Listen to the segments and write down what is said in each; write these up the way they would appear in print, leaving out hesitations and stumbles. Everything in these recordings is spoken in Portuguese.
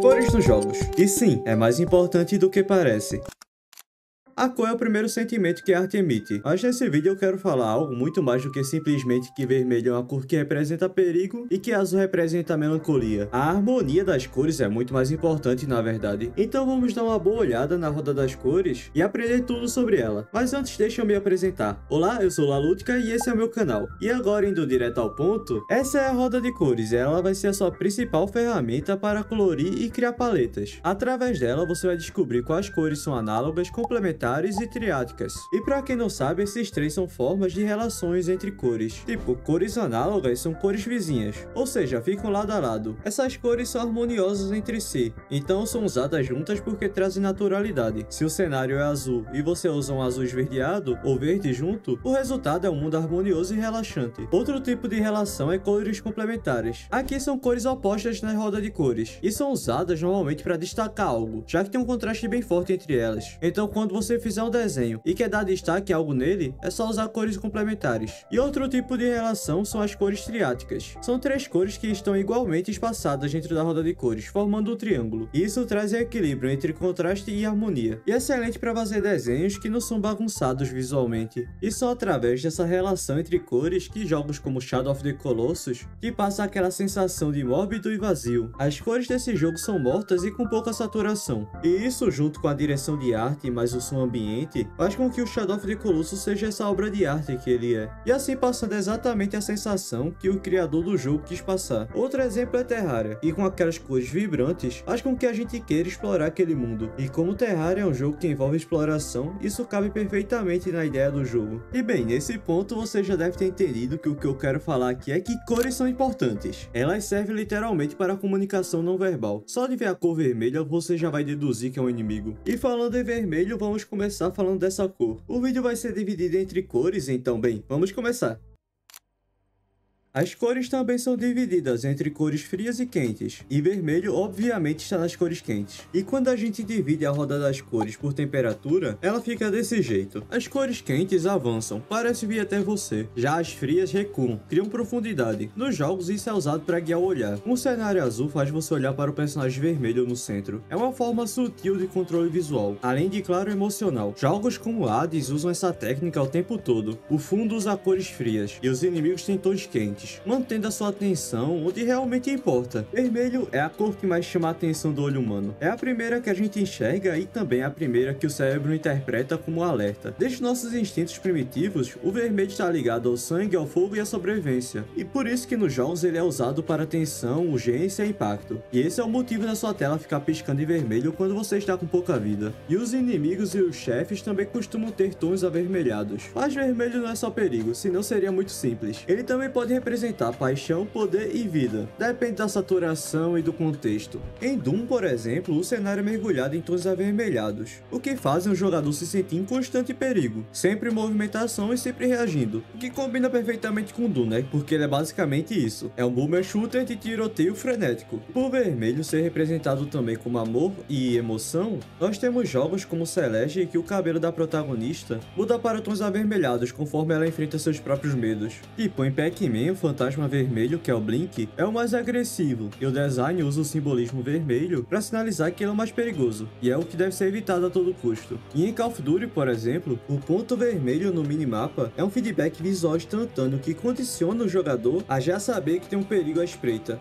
Cores nos jogos. E sim, é mais importante do que parece. A cor é o primeiro sentimento que a arte emite, mas nesse vídeo eu quero falar algo muito mais do que simplesmente que vermelho é uma cor que representa perigo e que azul representa melancolia. A harmonia das cores é muito mais importante na verdade. Então vamos dar uma boa olhada na roda das cores e aprender tudo sobre ela. Mas antes deixa eu me apresentar. Olá, eu sou Lalutka e esse é o meu canal. E agora indo direto ao ponto, essa é a roda de cores e ela vai ser a sua principal ferramenta para colorir e criar paletas. Através dela você vai descobrir quais cores são análogas, complementares e triáticas. E para quem não sabe, esses três são formas de relações entre cores. Tipo, cores análogas são cores vizinhas, ou seja, ficam lado a lado. Essas cores são harmoniosas entre si, então são usadas juntas porque trazem naturalidade. Se o cenário é azul e você usa um azul esverdeado ou verde junto, o resultado é um mundo harmonioso e relaxante. Outro tipo de relação é cores complementares. Aqui são cores opostas na roda de cores, e são usadas normalmente para destacar algo, já que tem um contraste bem forte entre elas. Então quando você fizer um desenho e quer dar destaque a algo nele, é só usar cores complementares. E outro tipo de relação são as cores triáticas. São três cores que estão igualmente espaçadas dentro da roda de cores, formando um triângulo. E isso traz equilíbrio entre contraste e harmonia. E é excelente para fazer desenhos que não são bagunçados visualmente. E são através dessa relação entre cores que jogos como Shadow of the Colossus que passa aquela sensação de mórbido e vazio. As cores desse jogo são mortas e com pouca saturação. E isso junto com a direção de arte mais o som ambiente faz com que o Shadow of the Colossus seja essa obra de arte que ele é, e assim passando exatamente a sensação que o criador do jogo quis passar. Outro exemplo é Terraria, e com aquelas cores vibrantes faz com que a gente queira explorar aquele mundo, e como Terraria é um jogo que envolve exploração, isso cabe perfeitamente na ideia do jogo. E bem, nesse ponto você já deve ter entendido que o que eu quero falar aqui é que cores são importantes. Elas servem literalmente para a comunicação não verbal. Só de ver a cor vermelha você já vai deduzir que é um inimigo. E falando em vermelho, vamos começar falando dessa cor. O vídeo vai ser dividido entre cores, então bem, vamos começar. As cores também são divididas entre cores frias e quentes, e vermelho obviamente está nas cores quentes. E quando a gente divide a roda das cores por temperatura, ela fica desse jeito. As cores quentes avançam, parece vir até você. Já as frias recuam, criam profundidade. Nos jogos isso é usado para guiar o olhar. Um cenário azul faz você olhar para o personagem vermelho no centro. É uma forma sutil de controle visual, além de claro emocional. Jogos como Hades usam essa técnica o tempo todo. O fundo usa cores frias, e os inimigos têm tons quentes, mantendo a sua atenção onde realmente importa. Vermelho é a cor que mais chama a atenção do olho humano. É a primeira que a gente enxerga e também a primeira que o cérebro interpreta como alerta. Desde nossos instintos primitivos, o vermelho está ligado ao sangue, ao fogo e à sobrevivência. E por isso que nos jogos ele é usado para tensão, urgência e impacto. E esse é o motivo da sua tela ficar piscando em vermelho quando você está com pouca vida. E os inimigos e os chefes também costumam ter tons avermelhados. Mas vermelho não é só perigo, senão seria muito simples. Ele também pode representar paixão, poder e vida. Depende da saturação e do contexto. Em Doom, por exemplo, o cenário é mergulhado em tons avermelhados, o que faz o jogador se sentir em constante perigo, sempre em movimentação e sempre reagindo, o que combina perfeitamente com Doom, né? Porque ele é basicamente isso. É um boomer shooter de tiroteio frenético. Por vermelho ser representado também como amor e emoção, nós temos jogos como Celeste que o cabelo da protagonista muda para tons avermelhados conforme ela enfrenta seus próprios medos. Tipo, em Pac-Man, o fantasma vermelho, que é o Blink, é o mais agressivo, e o design usa o simbolismo vermelho para sinalizar que ele é o mais perigoso, e é o que deve ser evitado a todo custo. E em Call of Duty, por exemplo, o ponto vermelho no minimapa é um feedback visual instantâneo que condiciona o jogador a já saber que tem um perigo à espreita.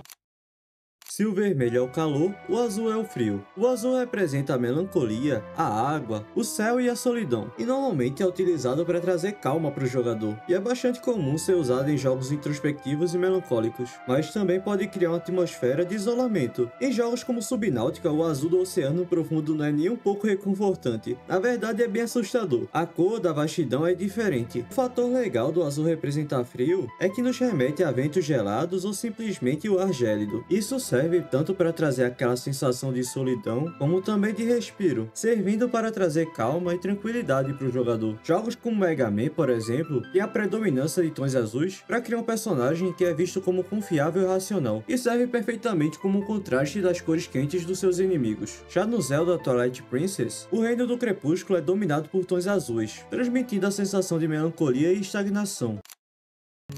Se o vermelho é o calor, o azul é o frio. O azul representa a melancolia, a água, o céu e a solidão, e normalmente é utilizado para trazer calma para o jogador, e é bastante comum ser usado em jogos introspectivos e melancólicos, mas também pode criar uma atmosfera de isolamento. Em jogos como Subnautica, o azul do oceano profundo não é nem um pouco reconfortante, na verdade é bem assustador. A cor da vastidão é diferente. O fator legal do azul representar frio é que nos remete a ventos gelados ou simplesmente o ar gélido. Isso serve tanto para trazer aquela sensação de solidão, como também de respiro, servindo para trazer calma e tranquilidade para o jogador. Jogos como Mega Man, por exemplo, têm a predominância de tons azuis para criar um personagem que é visto como confiável e racional, e serve perfeitamente como um contraste das cores quentes dos seus inimigos. Já no Zelda Twilight Princess, o reino do crepúsculo é dominado por tons azuis, transmitindo a sensação de melancolia e estagnação.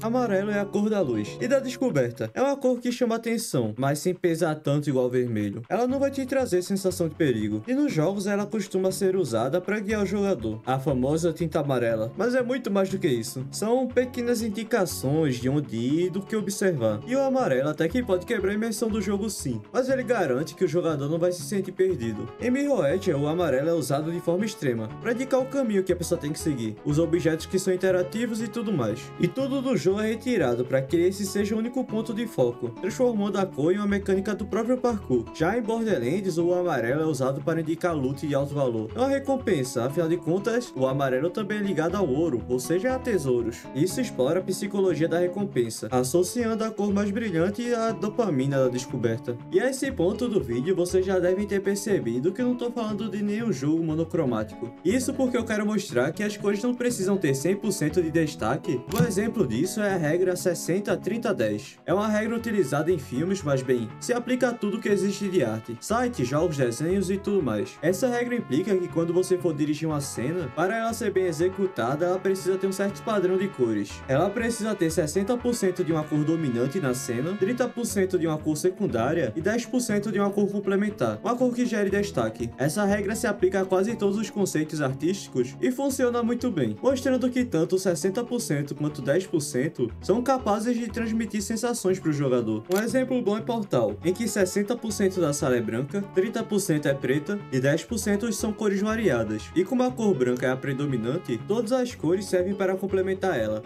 Amarelo é a cor da luz e da descoberta. É uma cor que chama atenção, mas sem pesar tanto igual vermelho. Ela não vai te trazer sensação de perigo. E nos jogos ela costuma ser usada para guiar o jogador. A famosa tinta amarela. Mas é muito mais do que isso. São pequenas indicações de onde ir e do que observar. E o amarelo até que pode quebrar a imersão do jogo sim. Mas ele garante que o jogador não vai se sentir perdido. Em Mirror Edge, o amarelo é usado de forma extrema, para indicar o caminho que a pessoa tem que seguir. Os objetos que são interativos e tudo mais. E tudo do jogo é retirado para que esse seja o único ponto de foco, transformando a cor em uma mecânica do próprio parkour. Já em Borderlands, o amarelo é usado para indicar loot de alto valor. É uma recompensa, afinal de contas, o amarelo também é ligado ao ouro, ou seja, a tesouros. Isso explora a psicologia da recompensa, associando a cor mais brilhante à dopamina da descoberta. E a esse ponto do vídeo, vocês já devem ter percebido que eu não estou falando de nenhum jogo monocromático. Isso porque eu quero mostrar que as cores não precisam ter 100% de destaque. Um exemplo disso é a regra 60-30-10. É uma regra utilizada em filmes, mas bem, se aplica a tudo que existe de arte, sites, jogos, desenhos e tudo mais. Essa regra implica que quando você for dirigir uma cena, para ela ser bem executada, ela precisa ter um certo padrão de cores. Ela precisa ter 60% de uma cor dominante na cena, 30% de uma cor secundária e 10% de uma cor complementar, uma cor que gere destaque. Essa regra se aplica a quase todos os conceitos artísticos e funciona muito bem, mostrando que tanto 60% quanto 10% são capazes de transmitir sensações para o jogador. Um exemplo bom é Portal, em que 60% da sala é branca, 30% é preta e 10% são cores variadas. E como a cor branca é a predominante, todas as cores servem para complementar ela.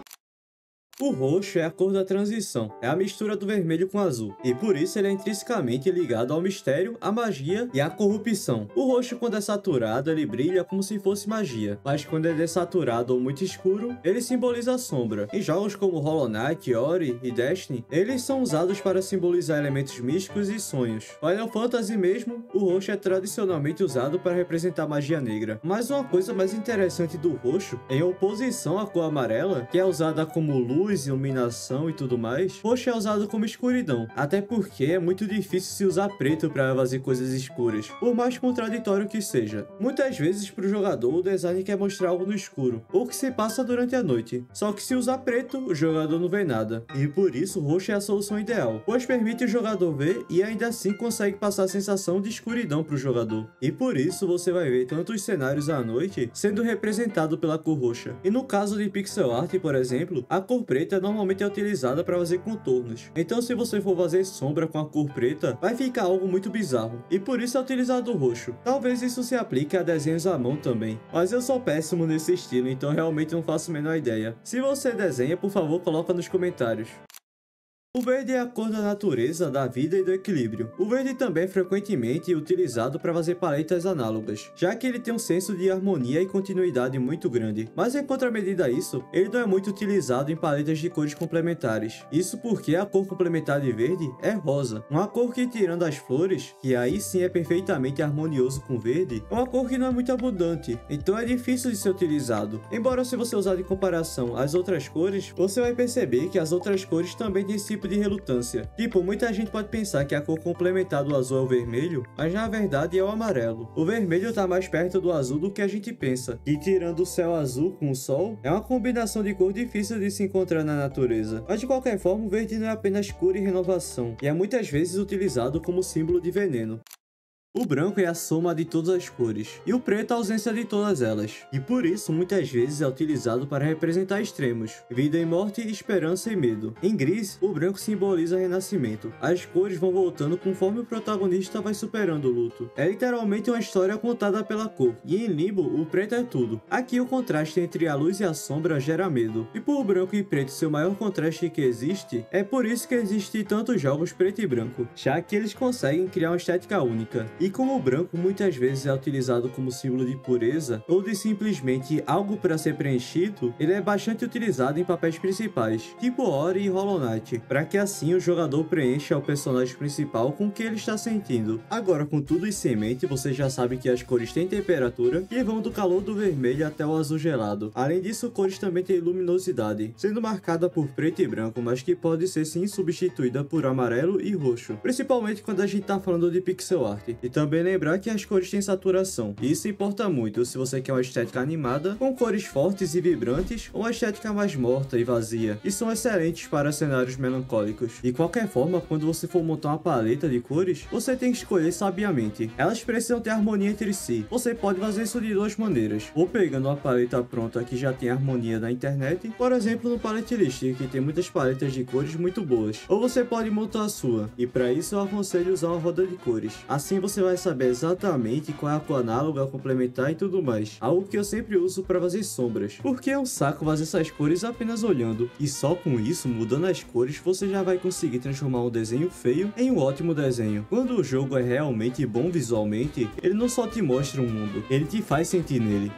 O roxo é a cor da transição, é a mistura do vermelho com azul, e por isso ele é intrinsecamente ligado ao mistério, à magia e à corrupção. O roxo, quando é saturado, ele brilha como se fosse magia, mas quando ele é desaturado ou muito escuro, ele simboliza a sombra. Em jogos como Hollow Knight, Ori e Destiny, eles são usados para simbolizar elementos místicos e sonhos. Final Fantasy mesmo, o roxo é tradicionalmente usado para representar magia negra. Mas uma coisa mais interessante do roxo, em oposição à cor amarela, que é usada como luz, iluminação e tudo mais, roxo é usado como escuridão, até porque é muito difícil se usar preto para fazer coisas escuras, por mais contraditório que seja. Muitas vezes para o jogador o design quer mostrar algo no escuro, ou que se passa durante a noite, só que se usar preto, o jogador não vê nada, e por isso o roxo é a solução ideal, pois permite o jogador ver e ainda assim consegue passar a sensação de escuridão para o jogador, e por isso você vai ver tantos cenários à noite sendo representado pela cor roxa. E no caso de pixel art, por exemplo, a cor preta normalmente é utilizada para fazer contornos. Então se você for fazer sombra com a cor preta, vai ficar algo muito bizarro. E por isso é utilizado o roxo. Talvez isso se aplique a desenhos à mão também. Mas eu sou péssimo nesse estilo, então realmente não faço a menor ideia. Se você desenha, por favor, coloca nos comentários. O verde é a cor da natureza, da vida e do equilíbrio. O verde também é frequentemente utilizado para fazer paletas análogas, já que ele tem um senso de harmonia e continuidade muito grande. Mas em contramedida a isso, ele não é muito utilizado em paletas de cores complementares. Isso porque a cor complementar de verde é rosa, uma cor que, tirando as flores, que aí sim é perfeitamente harmonioso com verde, é uma cor que não é muito abundante, então é difícil de ser utilizado. Embora se você usar em comparação às outras cores, você vai perceber que as outras cores também têm esse tipo de relutância. Tipo, muita gente pode pensar que a cor complementar do azul é o vermelho, mas na verdade é o amarelo. O vermelho tá mais perto do azul do que a gente pensa, e tirando o céu azul com o sol, é uma combinação de cor difícil de se encontrar na natureza. Mas de qualquer forma, o verde não é apenas cor e renovação, e é muitas vezes utilizado como símbolo de veneno. O branco é a soma de todas as cores, e o preto a ausência de todas elas, e por isso muitas vezes é utilizado para representar extremos, vida e morte, esperança e medo. Em Gris, o branco simboliza renascimento, as cores vão voltando conforme o protagonista vai superando o luto. É literalmente uma história contada pela cor, e em Limbo o preto é tudo. Aqui o contraste entre a luz e a sombra gera medo, e por branco e preto ser o maior contraste que existe, é por isso que existem tantos jogos preto e branco, já que eles conseguem criar uma estética única. E como o branco muitas vezes é utilizado como símbolo de pureza ou de simplesmente algo para ser preenchido, ele é bastante utilizado em papéis principais, tipo Ori e Hollow Knight, para que assim o jogador preencha o personagem principal com o que ele está sentindo. Agora, com tudo isso em mente, você já sabe que as cores têm temperatura e vão do calor do vermelho até o azul gelado. Além disso, cores também têm luminosidade, sendo marcada por preto e branco, mas que pode ser sim substituída por amarelo e roxo, principalmente quando a gente está falando de pixel art. também lembrar que as cores têm saturação, e isso importa muito se você quer uma estética animada, com cores fortes e vibrantes, ou uma estética mais morta e vazia, e são excelentes para cenários melancólicos. De qualquer forma, quando você for montar uma paleta de cores, você tem que escolher sabiamente. Elas precisam ter harmonia entre si. Você pode fazer isso de duas maneiras, ou pegando uma paleta pronta que já tem harmonia na internet, por exemplo no Palette List, que tem muitas paletas de cores muito boas, ou você pode montar a sua, e para isso eu aconselho usar uma roda de cores. Assim você vai saber exatamente qual é a cor análoga, complementar e tudo mais, algo que eu sempre uso para fazer sombras, porque é um saco fazer essas cores apenas olhando, e só com isso, mudando as cores, você já vai conseguir transformar um desenho feio em um ótimo desenho. Quando o jogo é realmente bom visualmente, ele não só te mostra um mundo, ele te faz sentir nele.